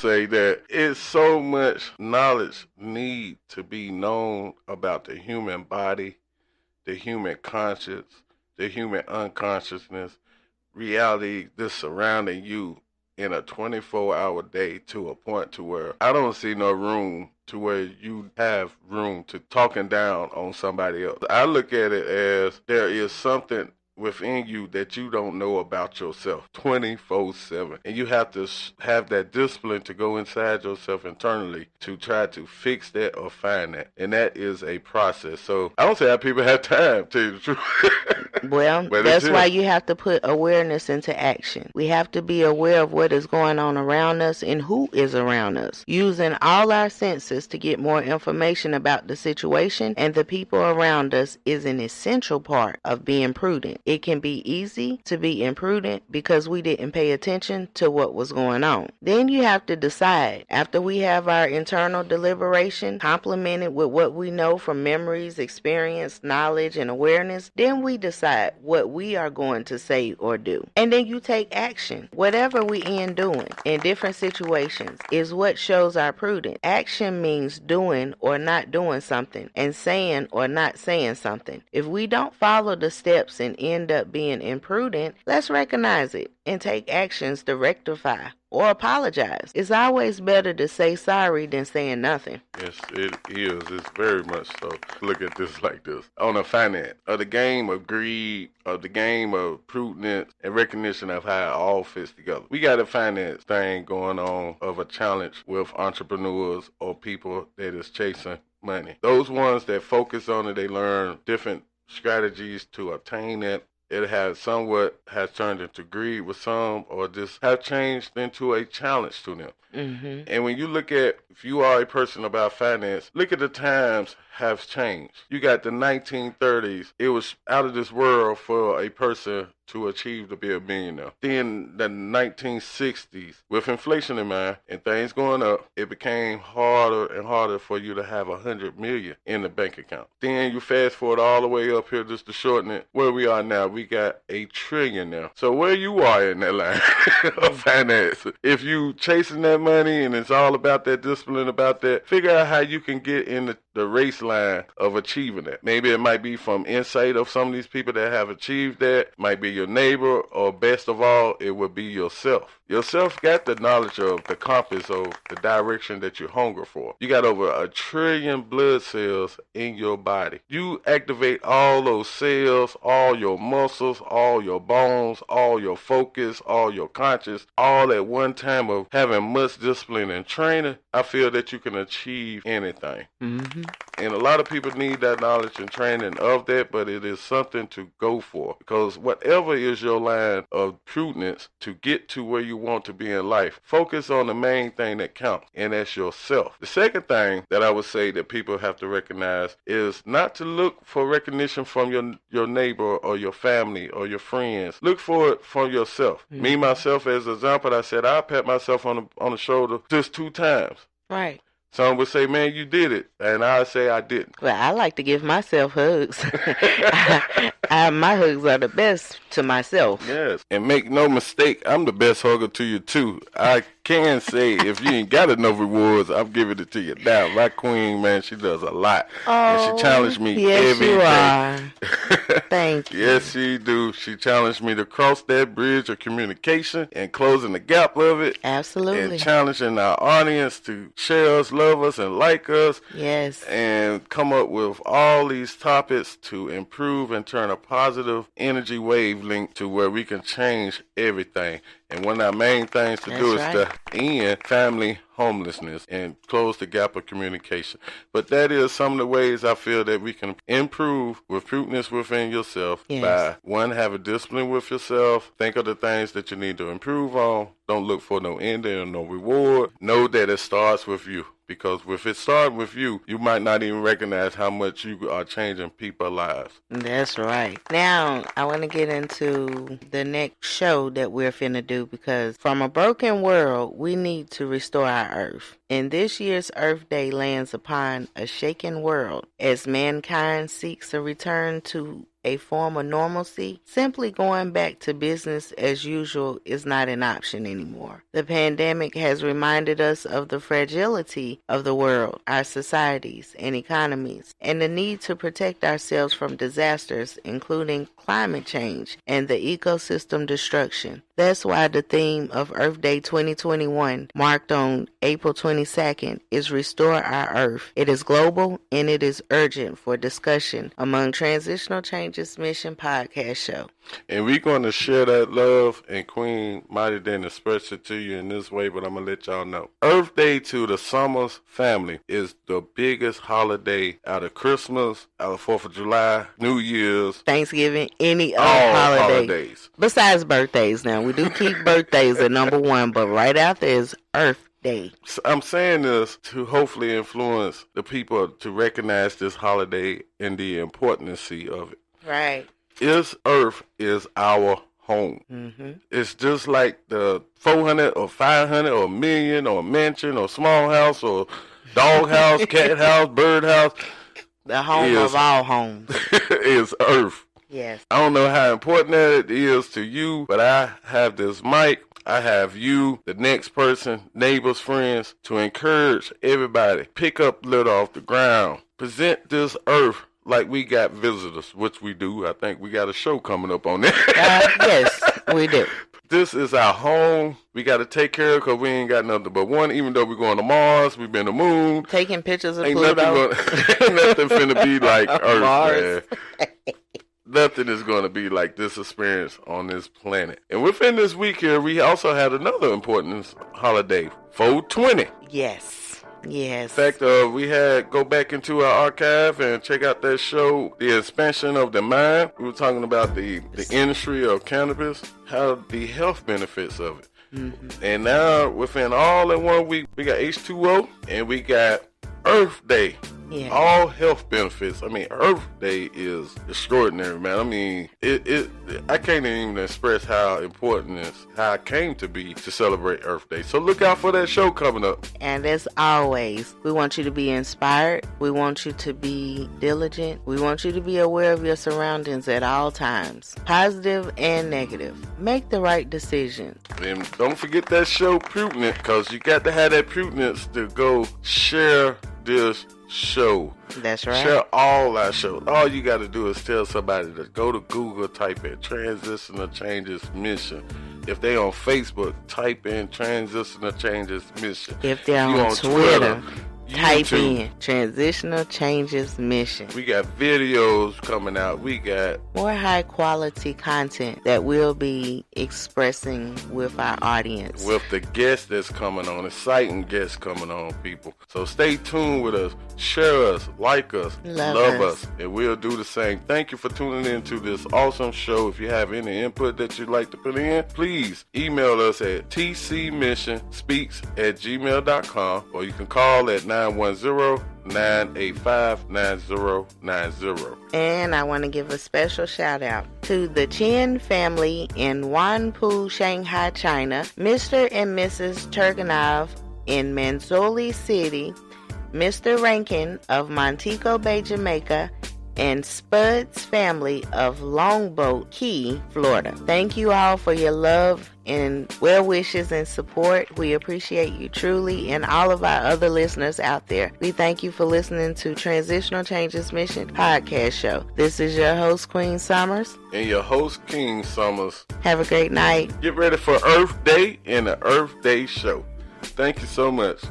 say that it's so much knowledge need to be known about the human body, the human conscience, the human unconsciousness, reality that's surrounding you in a 24-hour day to a point to where I don't see no room to where you have room to talking down on somebody else. I look at it as there is something within you that you don't know about yourself 24/7, and you have to have that discipline to go inside yourself internally to try to fix that or find that, and that is a process. So I don't say how people have time, to tell you the truth. Well, that's why you have to put awareness into action. We have to be aware of what is going on around us and who is around us, using all our senses to get more information about the situation and the people around us is an essential part of being prudent. It can be easy to be imprudent because we didn't pay attention to what was going on. Then you have to decide, after we have our internal deliberation, complemented with what we know from memories, experience, knowledge, and awareness, then we decide what we are going to say or do. And then you take action. Whatever we end doing in different situations is what shows our prudence. Action means doing or not doing something and saying or not saying something. If we don't follow the steps and end up being imprudent, let's recognize it and take actions to rectify or apologize. It's always better to say sorry than saying nothing. Yes, it is. It's very much so. Look at this like this. On the finance, of the game of greed, of the game of prudence, and recognition of how it all fits together. We got a finance thing going on of a challenge with entrepreneurs or people that is chasing money. Those ones that focus on it, they learn different strategies to obtain it. It has turned into greed with some, or just have changed into a challenge to them. Mm-hmm. And when you look at, if you are a person about finance, look at the times have changed. You got the 1930s. It was out of this world for a person to achieve to be a millionaire. Then the 1960s, with inflation in mind and things going up, it became harder and harder for you to have 100 million in the bank account. Then you fast forward all the way up here, just to shorten it, where we are now, we got $1 trillion now. So where you are in that line of finance, if you chasing that money and it's all about that discipline, about that, figure out how you can get in the race line of achieving that. Maybe it might be from insight of some of these people that have achieved that, might be your neighbor, or best of all, it would be yourself. Yourself got the knowledge of the compass of the direction that you hunger for. You got over 1 trillion blood cells in your body. You activate all those cells, all your muscles, all your bones, all your focus, all your conscious, all at one time of having much discipline and training. I feel that you can achieve anything. Mm-hmm. And a lot of people need that knowledge and training of that, but it is something to go for. Because whatever is your line of prudence to get to where you want to be in life, focus on the main thing that counts, and that's yourself. The second thing that I would say that people have to recognize is not to look for recognition from your neighbor or your family or your friends. Look for it from yourself. Mm-hmm. Me, myself, as an example, I said I pat myself on the shoulder just 2 times. Right. Some would say, man, you did it. And I say I didn't. Well, I like to give myself hugs. My hugs are the best to myself. Yes. And make no mistake, I'm the best hugger to you, too. I can say if you ain't got enough rewards, I'm giving it to you. Now, my queen, man, she does a lot. Oh, and she challenged me every day. Yes, you are. Thank you. Yes, she do. She challenged me to cross that bridge of communication and closing the gap of it. Absolutely. And challenging our audience to share us, love us, and like us. Yes. And come up with all these topics to improve and turn a positive energy wavelength to where we can change everything. And one of our main things to do is to end family homelessness and close the gap of communication. But that is some of the ways I feel that we can improve with prudence within yourself. Yes. By, one, have a discipline with yourself. Think of the things that you need to improve on. Don't look for no ending or no reward. Know that it starts with you. Because if it started with you, you might not even recognize how much you are changing people's lives. That's right. Now, I want to get into the next show that we're finna do, because from a broken world, we need to restore our earth. And this year's Earth Day lands upon a shaken world as mankind seeks a return to a form of normalcy. Simply going back to business as usual is not an option anymore. The pandemic has reminded us of the fragility of the world, our societies and economies, and the need to protect ourselves from disasters, including climate change and the ecosystem destruction. That's why the theme of Earth Day 2021, marked on April 22nd, is Restore Our Earth. It is global and it is urgent for discussion among Transitional Changes Mission podcast show. And we're going to share that love, and Queen Mighty didn't express it to you in this way, but I'm going to let y'all know. Earth Day to the Summers family is the biggest holiday out of Christmas, out of 4th of July, New Year's, Thanksgiving, any other all holiday. holidays. Besides birthdays now. We do keep birthdays at number one, but right after is Earth Day. I'm saying this to hopefully influence the people to recognize this holiday and the importance of it. Right. Earth is our home. Mm-hmm. It's just like the 400 or 500 or million or mansion or small house or dog house, cat house, bird house. The home of all homes. Is Earth. Yes. I don't know how important that is to you, but I have this mic. I have you, the next person, neighbors, friends, to encourage everybody. Pick up litter off the ground. Present this Earth like we got visitors, which we do. I think we got a show coming up on that. Yes, we do. This is our home. We got to take care of it because we ain't got nothing but one. Even though we're going to Mars, we've been to the moon. Taking pictures of Ain't Pluto. nothing finna be like Earth, Mars. man. Nothing is going to be like this experience on this planet. And within this week here, we also had another important holiday, 420. Yes. In fact, we had go back into our archive and check out that show, The Expansion of the Mind. We were talking about the industry of cannabis, how the health benefits of it. Mm-hmm. And now, within all in 1 week, we got H2O and we got Earth Day. Yeah. All health benefits. I mean, Earth Day is extraordinary, man. I mean, I can't even express how important it is, how it came to be to celebrate Earth Day. So look out for that show coming up. And as always, we want you to be inspired. We want you to be diligent. We want you to be aware of your surroundings at all times, positive and negative. Make the right decision. And don't forget that show, Prudence, because you got to have that prudence to go share this show. That's right. Share all our shows. All you got to do is tell somebody to go to Google, type in Transitional Changes Mission. If they on Facebook, type in Transitional Changes Mission. If they're on Twitter, type in Transitional Changes Mission. We got videos coming out. We got more high quality content that we'll be expressing with our audience. With the guests that's coming on, exciting guests coming on, people. So stay tuned with us. Share us, like us, love us, and we'll do the same. Thank you for tuning in to this awesome show. If you have any input that you'd like to put in, please email us at tcmissionspeaks@gmail.com, or you can call at 910-985-9090. And I want to give a special shout out to the Chen family in Wanpu, Shanghai, China, Mr. and Mrs. Turganov in Manzoli City, Mr. Rankin of Montego Bay, Jamaica, and Spud's family of Longboat Key, Florida. Thank you all for your love and well wishes and support. We appreciate you truly, and all of our other listeners out there. We thank you for listening to Transitional Changes Mission podcast show. This is your host, Queen Summers. And your host, King Summers. Have a great night. Get ready for Earth Day and the Earth Day show. Thank you so much.